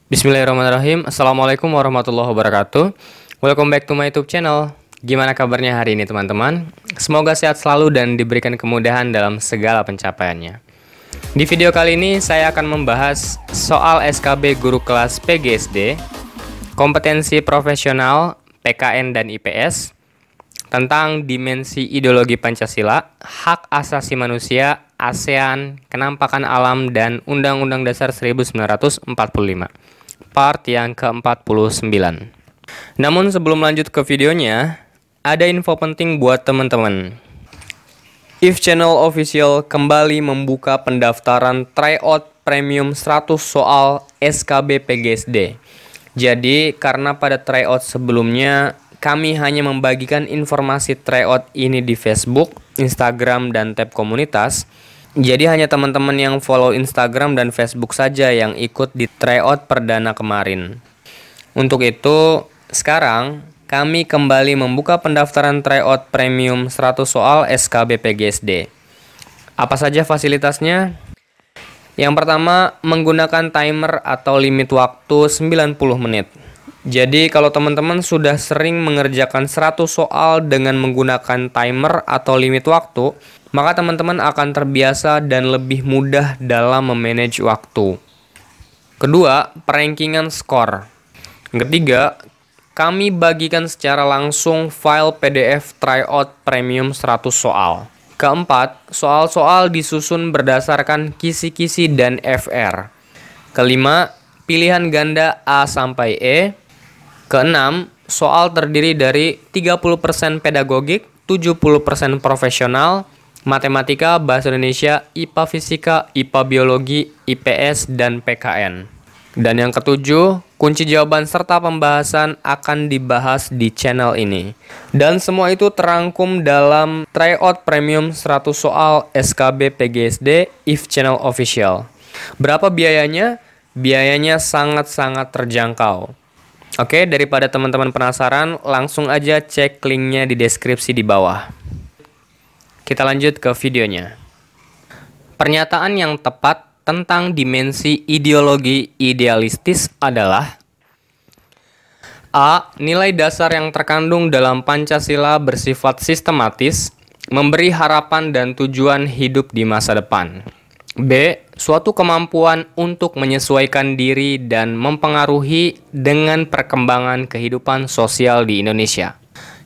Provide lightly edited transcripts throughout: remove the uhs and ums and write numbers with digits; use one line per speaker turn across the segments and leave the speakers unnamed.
Bismillahirrahmanirrahim. Assalamualaikum warahmatullahi wabarakatuh. Welcome back to my YouTube channel. Gimana kabarnya hari ini teman-teman? Semoga sehat selalu dan diberikan kemudahan dalam segala pencapaiannya. Di video kali ini saya akan membahas soal SKB Guru Kelas PGSD, kompetensi profesional, PKN dan IPS, tentang dimensi ideologi Pancasila, hak asasi manusia, ASEAN, kenampakan alam, dan Undang-Undang Dasar 1945. Part yang ke-49. Namun sebelum lanjut ke videonya, ada info penting buat teman-teman. IF Channel Official kembali membuka pendaftaran tryout premium 100 soal SKB PGSD. Jadi karena pada tryout sebelumnya kami hanya membagikan informasi tryout ini di Facebook, Instagram, dan tab komunitas. Jadi hanya teman-teman yang follow Instagram dan Facebook saja yang ikut di tryout perdana kemarin. Untuk itu, sekarang kami kembali membuka pendaftaran tryout premium 100 soal SKB PGSD. Apa saja fasilitasnya? Yang pertama, menggunakan timer atau limit waktu 90 menit. Jadi kalau teman-teman sudah sering mengerjakan 100 soal dengan menggunakan timer atau limit waktu, maka teman-teman akan terbiasa dan lebih mudah dalam memanage waktu. Kedua, perankingan skor. Ketiga, kami bagikan secara langsung file PDF tryout premium 100 soal. Keempat, soal-soal disusun berdasarkan kisi-kisi dan FR. Kelima, pilihan ganda A sampai E. Keenam, soal terdiri dari 30% pedagogik, 70% profesional, matematika, bahasa Indonesia, IPA fisika, IPA biologi, IPS, dan PKN. Dan yang ketujuh, kunci jawaban serta pembahasan akan dibahas di channel ini. Dan semua itu terangkum dalam tryout premium 100 soal SKB PGSD IF Channel Official. Berapa biayanya? Biayanya sangat-sangat terjangkau. Oke, daripada teman-teman penasaran, langsung aja cek linknya di deskripsi di bawah. Kita lanjut ke videonya. Pernyataan yang tepat tentang dimensi ideologi idealistis adalah: A. Nilai dasar yang terkandung dalam Pancasila bersifat sistematis, memberi harapan dan tujuan hidup di masa depan. B. Suatu kemampuan untuk menyesuaikan diri dan mempengaruhi dengan perkembangan kehidupan sosial di Indonesia.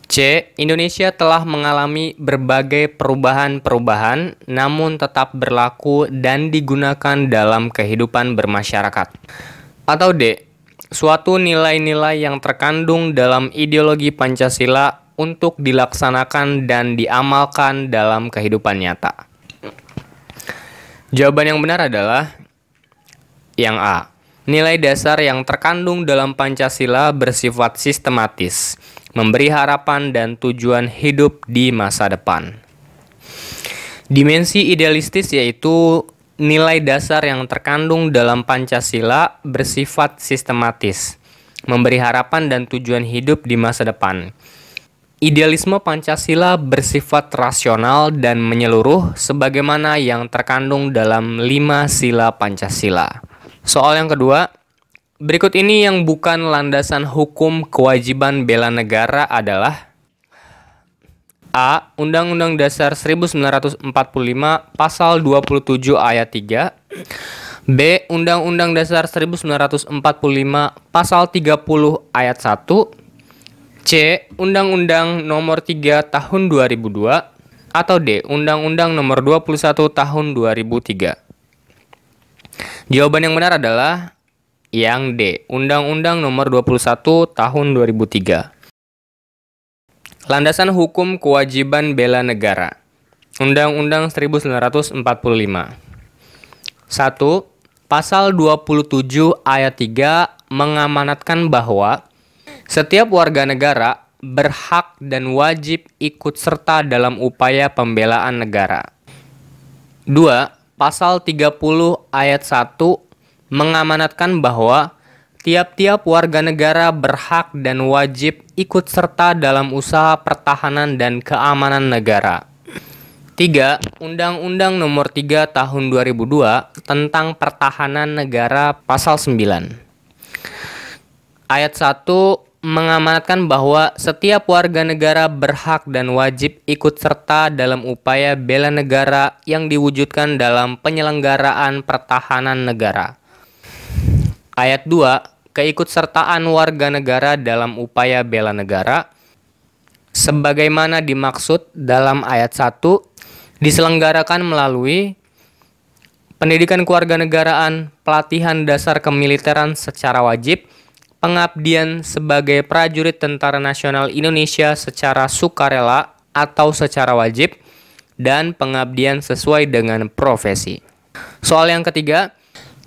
C. Indonesia telah mengalami berbagai perubahan-perubahan, namun tetap berlaku dan digunakan dalam kehidupan bermasyarakat. Atau D. Suatu nilai-nilai yang terkandung dalam ideologi Pancasila untuk dilaksanakan dan diamalkan dalam kehidupan nyata. Jawaban yang benar adalah yang A. Nilai dasar yang terkandung dalam Pancasila bersifat sistematis, memberi harapan dan tujuan hidup di masa depan. Dimensi idealistis yaitu nilai dasar yang terkandung dalam Pancasila bersifat sistematis, memberi harapan dan tujuan hidup di masa depan. Idealisme Pancasila bersifat rasional dan menyeluruh sebagaimana yang terkandung dalam 5 sila Pancasila. Soal yang kedua, berikut ini yang bukan landasan hukum kewajiban bela negara adalah: A. Undang-Undang Dasar 1945 Pasal 27 Ayat 3. B. Undang-Undang Dasar 1945 Pasal 30 Ayat 1. C. Undang-Undang Nomor 3 Tahun 2002. Atau D. Undang-Undang Nomor 21 Tahun 2003. Jawaban yang benar adalah yang D. Undang-Undang Nomor 21 Tahun 2003. Landasan hukum kewajiban bela negara. Undang-Undang 1945. 1. Pasal 27 ayat 3 mengamanatkan bahwa setiap warga negara berhak dan wajib ikut serta dalam upaya pembelaan negara. 2. Pasal 30 ayat 1 mengamanatkan bahwa tiap-tiap warga negara berhak dan wajib ikut serta dalam usaha pertahanan dan keamanan negara. 3. Undang-Undang Nomor 3 Tahun 2002 tentang Pertahanan Negara Pasal 9. Ayat 1 mengamanatkan bahwa setiap warga negara berhak dan wajib ikut serta dalam upaya bela negara yang diwujudkan dalam penyelenggaraan pertahanan negara. Ayat 2, keikutsertaan warga negara dalam upaya bela negara, sebagaimana dimaksud dalam ayat 1, diselenggarakan melalui pendidikan kewarganegaraan, pelatihan dasar kemiliteran secara wajib, pengabdian sebagai prajurit Tentara Nasional Indonesia secara sukarela atau secara wajib, dan pengabdian sesuai dengan profesi. Soal yang ketiga,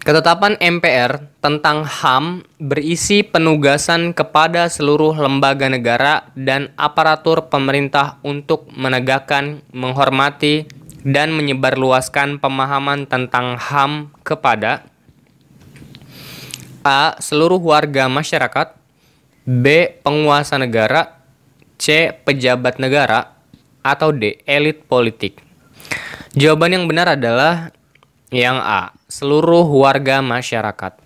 ketetapan MPR tentang HAM berisi penugasan kepada seluruh lembaga negara dan aparatur pemerintah untuk menegakkan, menghormati, dan menyebarluaskan pemahaman tentang HAM kepada A. Seluruh warga masyarakat, B. Penguasa negara, C. Pejabat negara, atau D. Elit politik. Jawaban yang benar adalah yang A. Seluruh warga masyarakat.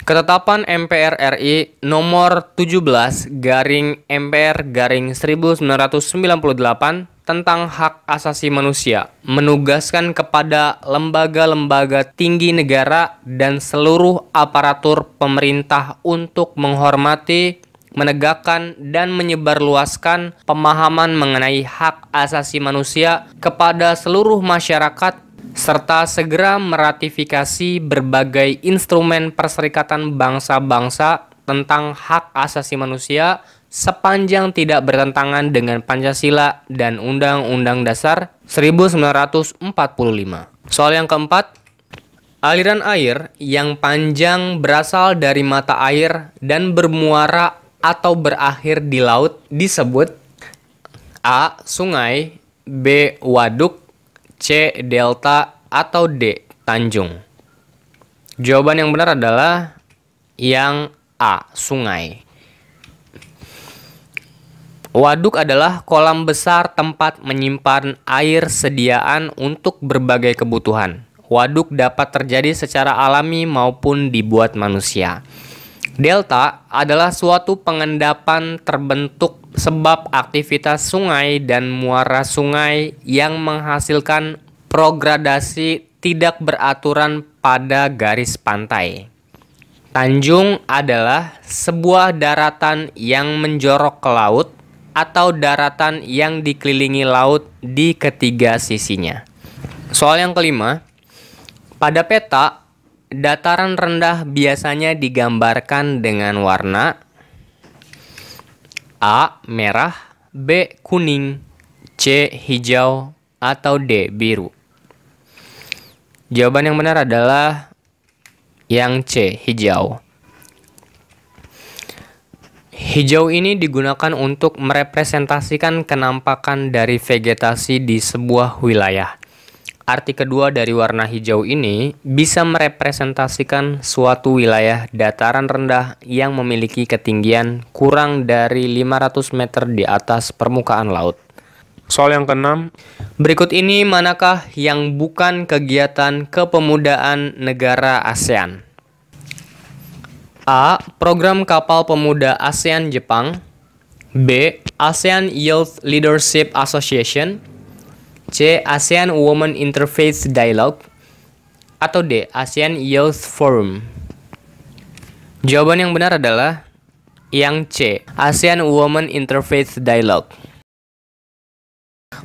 Ketetapan MPR RI nomor 17/MPR/1998 tentang hak asasi manusia menugaskan kepada lembaga-lembaga tinggi negara dan seluruh aparatur pemerintah untuk menghormati, menegakkan, dan menyebarluaskan pemahaman mengenai hak asasi manusia kepada seluruh masyarakat, serta segera meratifikasi berbagai instrumen Perserikatan Bangsa-Bangsa tentang hak asasi manusia sepanjang tidak bertentangan dengan Pancasila dan Undang-Undang Dasar 1945. Soal yang keempat, aliran air yang panjang berasal dari mata air dan bermuara atau berakhir di laut disebut A. Sungai, B. Waduk, C. Delta, atau D. Tanjung. Jawaban yang benar adalah yang A. Sungai. Waduk adalah kolam besar tempat menyimpan air sediaan untuk berbagai kebutuhan. Waduk dapat terjadi secara alami maupun dibuat manusia. Delta adalah suatu pengendapan terbentuk sebab aktivitas sungai dan muara sungai yang menghasilkan progradasi tidak beraturan pada garis pantai. Tanjung adalah sebuah daratan yang menjorok ke laut atau daratan yang dikelilingi laut di ketiga sisinya. Soal yang kelima, pada peta, dataran rendah biasanya digambarkan dengan warna A. Merah, B. Kuning, C. Hijau, atau D. Biru. Jawaban yang benar adalah yang C. Hijau. Hijau ini digunakan untuk merepresentasikan kenampakan dari vegetasi di sebuah wilayah. Arti kedua dari warna hijau ini bisa merepresentasikan suatu wilayah dataran rendah yang memiliki ketinggian kurang dari 500 meter di atas permukaan laut. Soal yang keenam, berikut ini manakah yang bukan kegiatan kepemudaan negara ASEAN? A. Program Kapal Pemuda ASEAN Jepang, B. ASEAN Youth Leadership Association, C. ASEAN Women Interfaith Dialogue, atau D. ASEAN Youth Forum. Jawaban yang benar adalah yang C. ASEAN Women Interfaith Dialogue.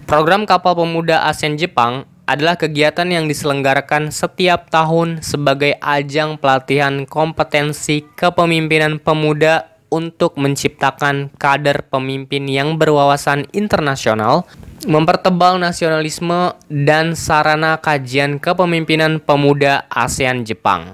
Program Kapal Pemuda ASEAN Jepang adalah kegiatan yang diselenggarakan setiap tahun sebagai ajang pelatihan kompetensi kepemimpinan pemuda untuk menciptakan kader pemimpin yang berwawasan internasional, mempertebal nasionalisme, dan sarana kajian kepemimpinan pemuda ASEAN Jepang.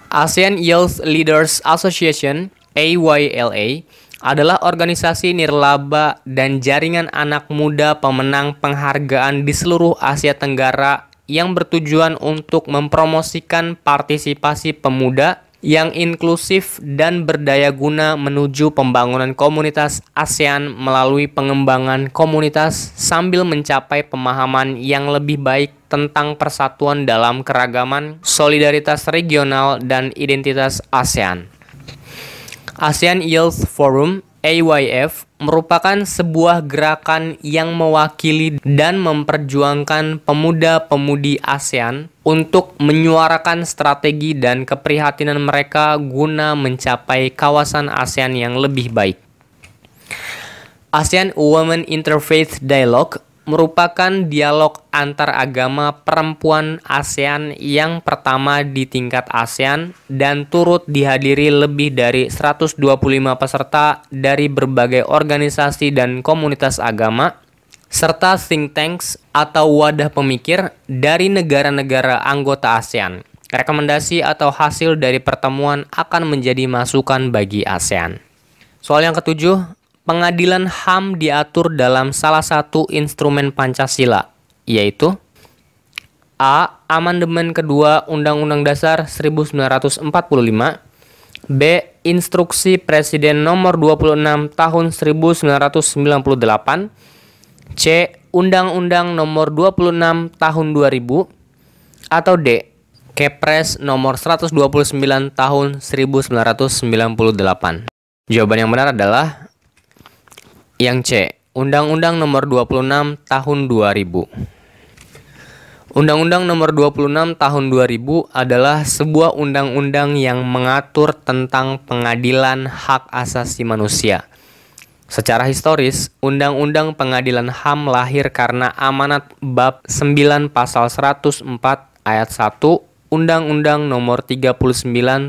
ASEAN Youth Leaders Association (AYLA) adalah organisasi nirlaba dan jaringan anak muda pemenang penghargaan di seluruh Asia Tenggara yang bertujuan untuk mempromosikan partisipasi pemuda yang inklusif dan berdaya guna menuju pembangunan komunitas ASEAN melalui pengembangan komunitas sambil mencapai pemahaman yang lebih baik tentang persatuan dalam keragaman, solidaritas regional, dan identitas ASEAN. ASEAN Youth Forum (AYF) merupakan sebuah gerakan yang mewakili dan memperjuangkan pemuda-pemudi ASEAN untuk menyuarakan strategi dan keprihatinan mereka guna mencapai kawasan ASEAN yang lebih baik. ASEAN Women Interfaith Dialogue merupakan dialog antar agama perempuan ASEAN yang pertama di tingkat ASEAN dan turut dihadiri lebih dari 125 peserta dari berbagai organisasi dan komunitas agama, serta think tanks atau wadah pemikir dari negara-negara anggota ASEAN. Rekomendasi atau hasil dari pertemuan akan menjadi masukan bagi ASEAN. Soal yang ketujuh, pengadilan HAM diatur dalam salah satu instrumen Pancasila, yaitu A. Amandemen kedua Undang-Undang Dasar 1945, B. Instruksi Presiden Nomor 26 Tahun 1998, C. Undang-Undang Nomor 26 Tahun 2000, atau D. Kepres Nomor 129 Tahun 1998. Jawaban yang benar adalah yang C, Undang-Undang Nomor 26 Tahun 2000. Undang-Undang Nomor 26 Tahun 2000 adalah sebuah undang-undang yang mengatur tentang pengadilan hak asasi manusia. Secara historis, Undang-Undang Pengadilan HAM lahir karena amanat Bab 9 Pasal 104 Ayat 1 Undang-Undang Nomor 39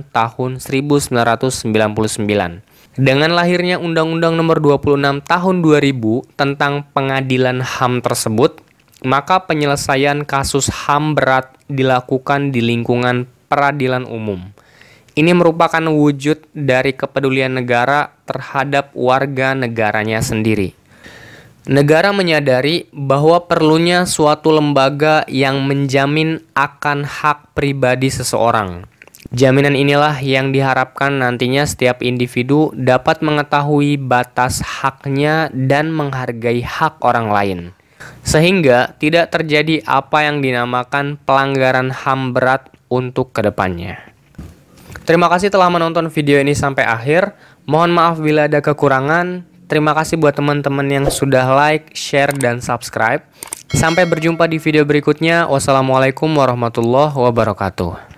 Tahun 1999. Dengan lahirnya Undang-Undang Nomor 26 Tahun 2000 tentang pengadilan HAM tersebut, maka penyelesaian kasus HAM berat dilakukan di lingkungan peradilan umum. Ini merupakan wujud dari kepedulian negara terhadap warga negaranya sendiri. Negara menyadari bahwa perlunya suatu lembaga yang menjamin akan hak pribadi seseorang. Jaminan inilah yang diharapkan nantinya setiap individu dapat mengetahui batas haknya dan menghargai hak orang lain, sehingga tidak terjadi apa yang dinamakan pelanggaran HAM berat untuk kedepannya. Terima kasih telah menonton video ini sampai akhir. Mohon maaf bila ada kekurangan. Terima kasih buat teman-teman yang sudah like, share, dan subscribe. Sampai berjumpa di video berikutnya. Wassalamualaikum warahmatullahi wabarakatuh.